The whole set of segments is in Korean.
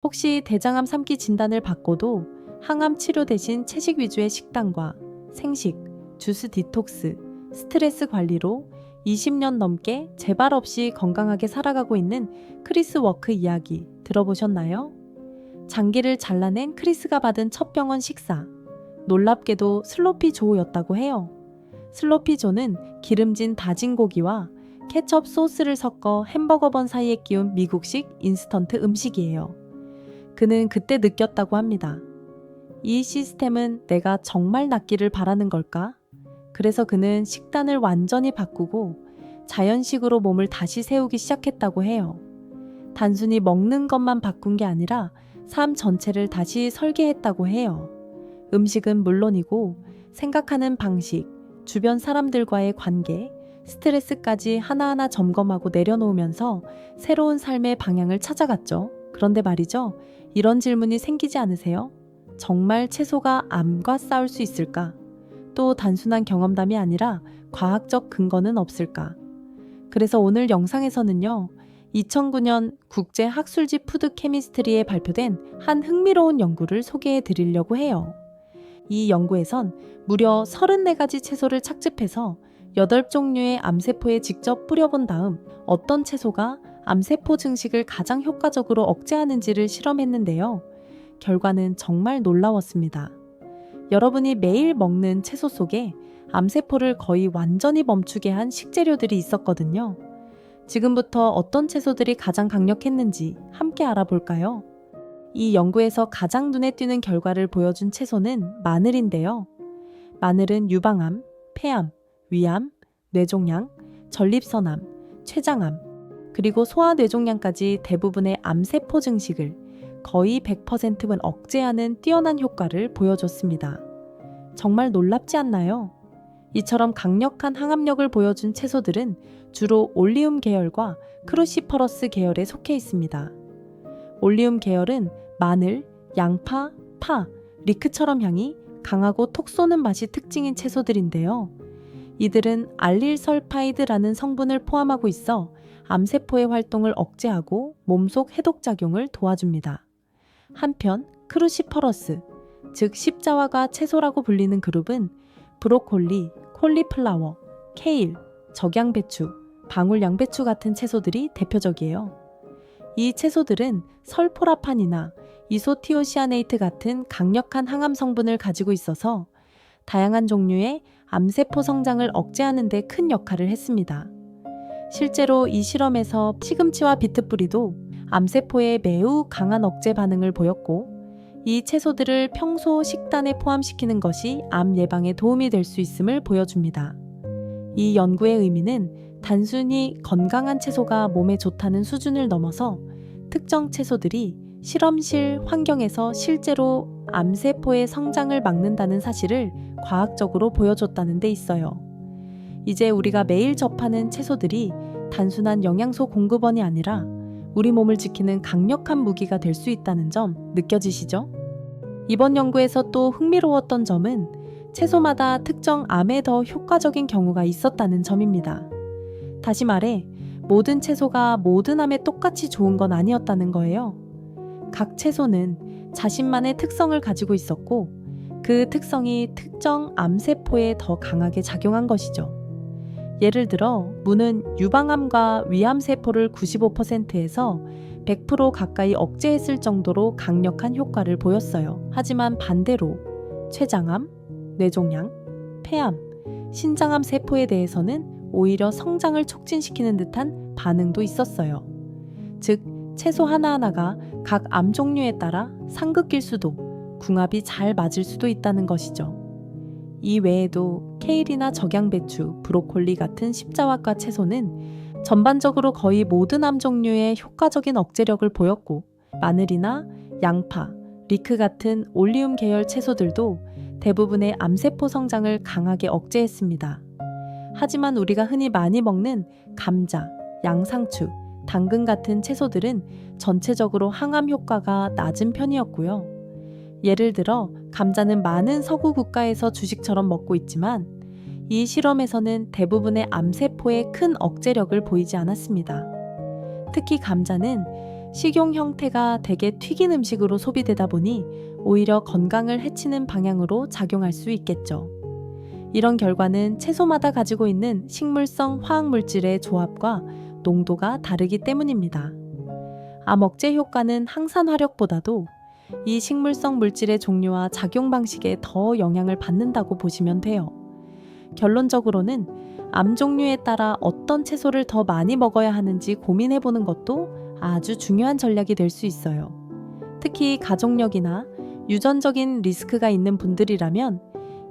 혹시 대장암 3기 진단을 받고도 항암 치료 대신 채식 위주의 식단과 생식, 주스 디톡스, 스트레스 관리로 20년 넘게 재발 없이 건강하게 살아가고 있는 크리스 워크 이야기 들어보셨나요? 장기를 잘라낸 크리스가 받은 첫 병원 식사. 놀랍게도 슬로피 조였다고 해요. 슬로피 조는 기름진 다진 고기와 케첩 소스를 섞어 햄버거 번 사이에 끼운 미국식 인스턴트 음식이에요. 그는 그때 느꼈다고 합니다. 이 시스템은 내가 정말 낫기를 바라는 걸까? 그래서 그는 식단을 완전히 바꾸고 자연식으로 몸을 다시 세우기 시작했다고 해요. 단순히 먹는 것만 바꾼 게 아니라 삶 전체를 다시 설계했다고 해요. 음식은 물론이고 생각하는 방식, 주변 사람들과의 관계, 스트레스까지 하나하나 점검하고 내려놓으면서 새로운 삶의 방향을 찾아갔죠. 그런데 말이죠. 이런 질문이 생기지 않으세요? 정말 채소가 암과 싸울 수 있을까? 또 단순한 경험담이 아니라 과학적 근거는 없을까? 그래서 오늘 영상에서는요. 2009년 국제학술지 푸드 케미스트리에 발표된 한 흥미로운 연구를 소개해 드리려고 해요. 이 연구에선 무려 34가지 채소를 착즙해서 8종류의 암세포에 직접 뿌려본 다음 어떤 채소가 암세포 증식을 가장 효과적으로 억제하는지를 실험했는데요. 결과는 정말 놀라웠습니다. 여러분이 매일 먹는 채소 속에 암세포를 거의 완전히 멈추게 한 식재료들이 있었거든요. 지금부터 어떤 채소들이 가장 강력했는지 함께 알아볼까요? 이 연구에서 가장 눈에 띄는 결과를 보여준 채소는 마늘인데요. 마늘은 유방암, 폐암, 위암, 뇌종양, 전립선암, 췌장암, 그리고 소아뇌종양까지 대부분의 암세포 증식을 거의 100%는 억제하는 뛰어난 효과를 보여줬습니다. 정말 놀랍지 않나요? 이처럼 강력한 항암력을 보여준 채소들은 주로 올리움 계열과 크루시퍼러스 계열에 속해 있습니다. 올리움 계열은 마늘, 양파, 파, 리크처럼 향이 강하고 톡 쏘는 맛이 특징인 채소들인데요. 이들은 알릴설파이드라는 성분을 포함하고 있어 암세포의 활동을 억제하고 몸속 해독작용을 도와줍니다. 한편 크루시퍼러스, 즉 십자화가 채소라고 불리는 그룹은 브로콜리, 콜리플라워, 케일, 적양배추, 방울양배추 같은 채소들이 대표적이에요. 이 채소들은 설포라판이나 이소티오시아네이트 같은 강력한 항암 성분을 가지고 있어서 다양한 종류의 암세포 성장을 억제하는 데 큰 역할을 했습니다. 실제로 이 실험에서 시금치와 비트뿌리도 암세포에 매우 강한 억제 반응을 보였고, 이 채소들을 평소 식단에 포함시키는 것이 암 예방에 도움이 될 수 있음을 보여줍니다. 이 연구의 의미는 단순히 건강한 채소가 몸에 좋다는 수준을 넘어서 특정 채소들이 실험실 환경에서 실제로 암세포의 성장을 막는다는 사실을 과학적으로 보여줬다는 데 있어요. 이제 우리가 매일 접하는 채소들이 단순한 영양소 공급원이 아니라 우리 몸을 지키는 강력한 무기가 될 수 있다는 점 느껴지시죠? 이번 연구에서 또 흥미로웠던 점은 채소마다 특정 암에 더 효과적인 경우가 있었다는 점입니다. 다시 말해, 모든 채소가 모든 암에 똑같이 좋은 건 아니었다는 거예요. 각 채소는 자신만의 특성을 가지고 있었고, 그 특성이 특정 암세포에 더 강하게 작용한 것이죠. 예를 들어 무는 유방암과 위암세포를 95%에서 100% 가까이 억제했을 정도로 강력한 효과를 보였어요. 하지만 반대로 췌장암, 뇌종양, 폐암, 신장암 세포에 대해서는 오히려 성장을 촉진시키는 듯한 반응도 있었어요. 즉, 채소 하나하나가 각 암 종류에 따라 상극일 수도, 궁합이 잘 맞을 수도 있다는 것이죠. 이 외에도 케일이나 적양배추, 브로콜리 같은 십자화과 채소는 전반적으로 거의 모든 암 종류의 효과적인 억제력을 보였고, 마늘이나 양파, 리크 같은 올리움 계열 채소들도 대부분의 암세포 성장을 강하게 억제했습니다. 하지만 우리가 흔히 많이 먹는 감자, 양상추, 당근 같은 채소들은 전체적으로 항암 효과가 낮은 편이었고요. 예를 들어 감자는 많은 서구 국가에서 주식처럼 먹고 있지만 이 실험에서는 대부분의 암세포에 큰 억제력을 보이지 않았습니다. 특히 감자는 식용 형태가 대개 튀긴 음식으로 소비되다 보니 오히려 건강을 해치는 방향으로 작용할 수 있겠죠. 이런 결과는 채소마다 가지고 있는 식물성 화학물질의 조합과 농도가 다르기 때문입니다. 암 억제 효과는 항산 화력보다도 이 식물성 물질의 종류와 작용 방식에 더 영향을 받는다고 보시면 돼요. 결론적으로는 암 종류에 따라 어떤 채소를 더 많이 먹어야 하는지 고민해보는 것도 아주 중요한 전략이 될 수 있어요. 특히 가족력이나 유전적인 리스크가 있는 분들이라면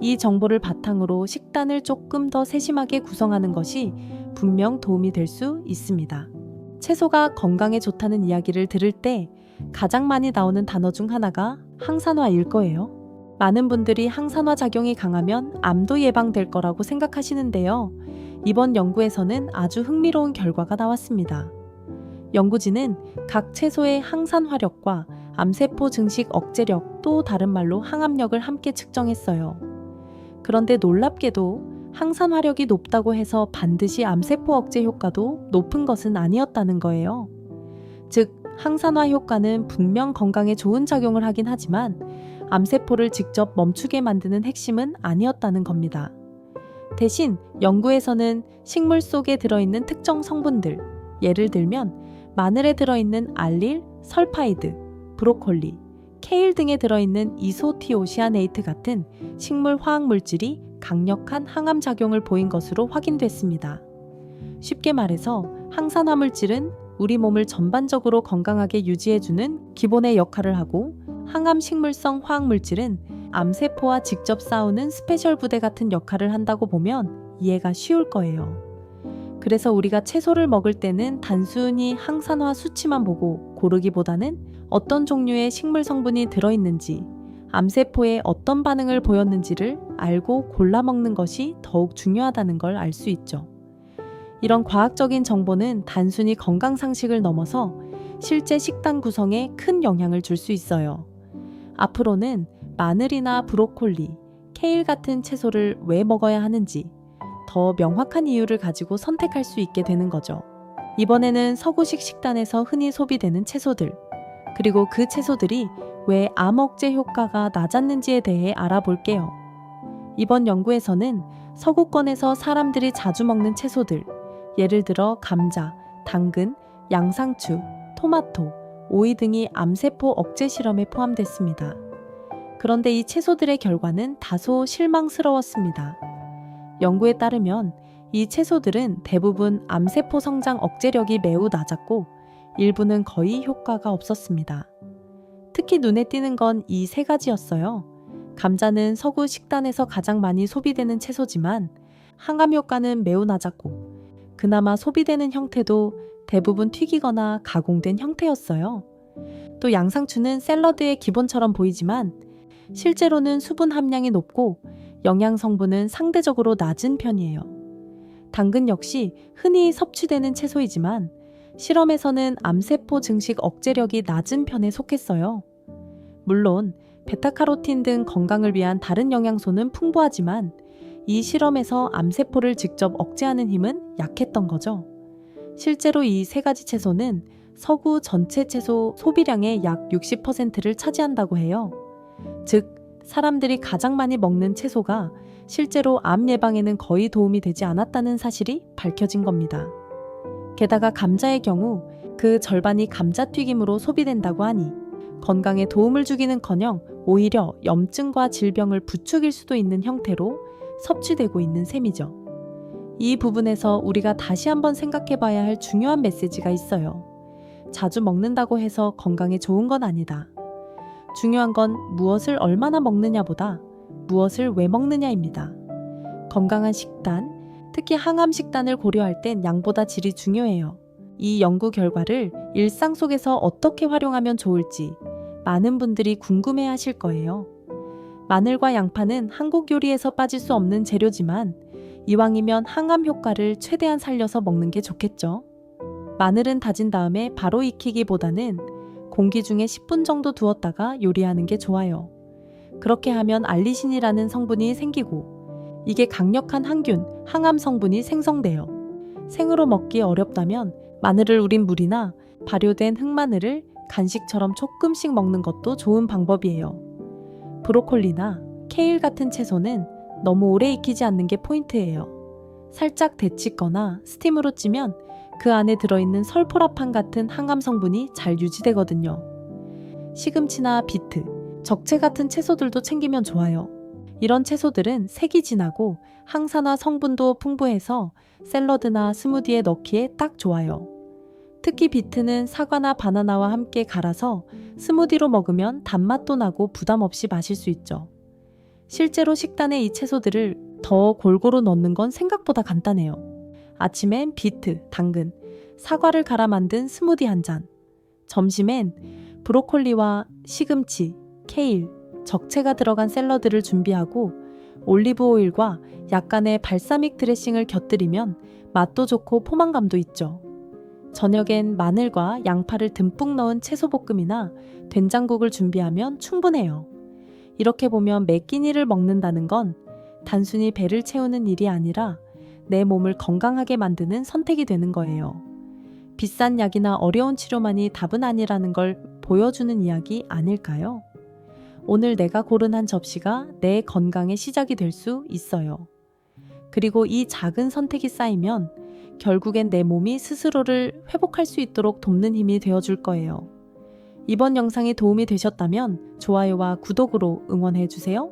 이 정보를 바탕으로 식단을 조금 더 세심하게 구성하는 것이 분명 도움이 될 수 있습니다. 채소가 건강에 좋다는 이야기를 들을 때 가장 많이 나오는 단어 중 하나가 항산화일 거예요. 많은 분들이 항산화 작용이 강하면 암도 예방될 거라고 생각하시는데요. 이번 연구에서는 아주 흥미로운 결과가 나왔습니다. 연구진은 각 채소의 항산화력과 암세포 증식 억제력, 또 다른 말로 항암력을 함께 측정했어요. 그런데 놀랍게도 항산화력이 높다고 해서 반드시 암세포 억제 효과도 높은 것은 아니었다는 거예요. 즉, 항산화 효과는 분명 건강에 좋은 작용을 하긴 하지만 암세포를 직접 멈추게 만드는 핵심은 아니었다는 겁니다. 대신 연구에서는 식물 속에 들어있는 특정 성분들, 예를 들면 마늘에 들어있는 알릴, 설파이드, 브로콜리, 케일 등에 들어있는 이소티오시아네이트 같은 식물 화학물질이 강력한 항암 작용을 보인 것으로 확인됐습니다. 쉽게 말해서 항산화 물질은 우리 몸을 전반적으로 건강하게 유지해주는 기본의 역할을 하고, 항암 식물성 화학물질은 암세포와 직접 싸우는 스페셜 부대 같은 역할을 한다고 보면 이해가 쉬울 거예요. 그래서 우리가 채소를 먹을 때는 단순히 항산화 수치만 보고 고르기보다는 어떤 종류의 식물 성분이 들어있는지, 암세포에 어떤 반응을 보였는지를 알고 골라 먹는 것이 더욱 중요하다는 걸 알 수 있죠. 이런 과학적인 정보는 단순히 건강 상식을 넘어서 실제 식단 구성에 큰 영향을 줄 수 있어요. 앞으로는 마늘이나 브로콜리, 케일 같은 채소를 왜 먹어야 하는지 더 명확한 이유를 가지고 선택할 수 있게 되는 거죠. 이번에는 서구식 식단에서 흔히 소비되는 채소들, 그리고 그 채소들이 왜 암 억제 효과가 낮았는지에 대해 알아볼게요. 이번 연구에서는 서구권에서 사람들이 자주 먹는 채소들, 예를 들어 감자, 당근, 양상추, 토마토, 오이 등이 암세포 억제 실험에 포함됐습니다. 그런데 이 채소들의 결과는 다소 실망스러웠습니다. 연구에 따르면 이 채소들은 대부분 암세포 성장 억제력이 매우 낮았고 일부는 거의 효과가 없었습니다. 특히 눈에 띄는 건 이 세 가지였어요. 감자는 서구 식단에서 가장 많이 소비되는 채소지만 항암 효과는 매우 낮았고, 그나마 소비되는 형태도 대부분 튀기거나 가공된 형태였어요. 또 양상추는 샐러드의 기본처럼 보이지만 실제로는 수분 함량이 높고 영양 성분은 상대적으로 낮은 편이에요. 당근 역시 흔히 섭취되는 채소이지만 실험에서는 암세포 증식 억제력이 낮은 편에 속했어요. 물론 베타카로틴 등 건강을 위한 다른 영양소는 풍부하지만 이 실험에서 암세포를 직접 억제하는 힘은 약했던 거죠. 실제로 이 세 가지 채소는 서구 전체 채소 소비량의 약 60%를 차지한다고 해요. 즉, 사람들이 가장 많이 먹는 채소가 실제로 암 예방에는 거의 도움이 되지 않았다는 사실이 밝혀진 겁니다. 게다가 감자의 경우 그 절반이 감자튀김으로 소비된다고 하니 건강에 도움을 주기는커녕 오히려 염증과 질병을 부추길 수도 있는 형태로 섭취되고 있는 셈이죠. 이 부분에서 우리가 다시 한번 생각해 봐야 할 중요한 메시지가 있어요. 자주 먹는다고 해서 건강에 좋은 건 아니다. 중요한 건 무엇을 얼마나 먹느냐보다 무엇을 왜 먹느냐입니다. 건강한 식단, 특히 항암 식단을 고려할 땐 양보다 질이 중요해요. 이 연구 결과를 일상 속에서 어떻게 활용하면 좋을지 많은 분들이 궁금해 하실 거예요. 마늘과 양파는 한국 요리에서 빠질 수 없는 재료지만 이왕이면 항암 효과를 최대한 살려서 먹는 게 좋겠죠. 마늘은 다진 다음에 바로 익히기보다는 공기 중에 10분 정도 두었다가 요리하는 게 좋아요. 그렇게 하면 알리신이라는 성분이 생기고 이게 강력한 항균, 항암 성분이 생성돼요. 생으로 먹기 어렵다면 마늘을 우린 물이나 발효된 흑마늘을 간식처럼 조금씩 먹는 것도 좋은 방법이에요. 브로콜리나 케일 같은 채소는 너무 오래 익히지 않는 게 포인트예요. 살짝 데치거나 스팀으로 찌면 그 안에 들어있는 설포라판 같은 항암 성분이 잘 유지되거든요. 시금치나 비트, 적채 같은 채소들도 챙기면 좋아요. 이런 채소들은 색이 진하고 항산화 성분도 풍부해서 샐러드나 스무디에 넣기에 딱 좋아요. 특히 비트는 사과나 바나나와 함께 갈아서 스무디로 먹으면 단맛도 나고 부담 없이 마실 수 있죠. 실제로 식단에 이 채소들을 더 골고루 넣는 건 생각보다 간단해요. 아침엔 비트, 당근, 사과를 갈아 만든 스무디 한 잔. 점심엔 브로콜리와 시금치, 케일, 적채가 들어간 샐러드를 준비하고 올리브 오일과 약간의 발사믹 드레싱을 곁들이면 맛도 좋고 포만감도 있죠. 저녁엔 마늘과 양파를 듬뿍 넣은 채소볶음이나 된장국을 준비하면 충분해요. 이렇게 보면 매 끼니를 먹는다는 건 단순히 배를 채우는 일이 아니라 내 몸을 건강하게 만드는 선택이 되는 거예요. 비싼 약이나 어려운 치료만이 답은 아니라는 걸 보여주는 이야기 아닐까요? 오늘 내가 고른 한 접시가 내 건강의 시작이 될 수 있어요. 그리고 이 작은 선택이 쌓이면 결국엔 내 몸이 스스로를 회복할 수 있도록 돕는 힘이 되어줄 거예요. 이번 영상이 도움이 되셨다면 좋아요와 구독으로 응원해주세요.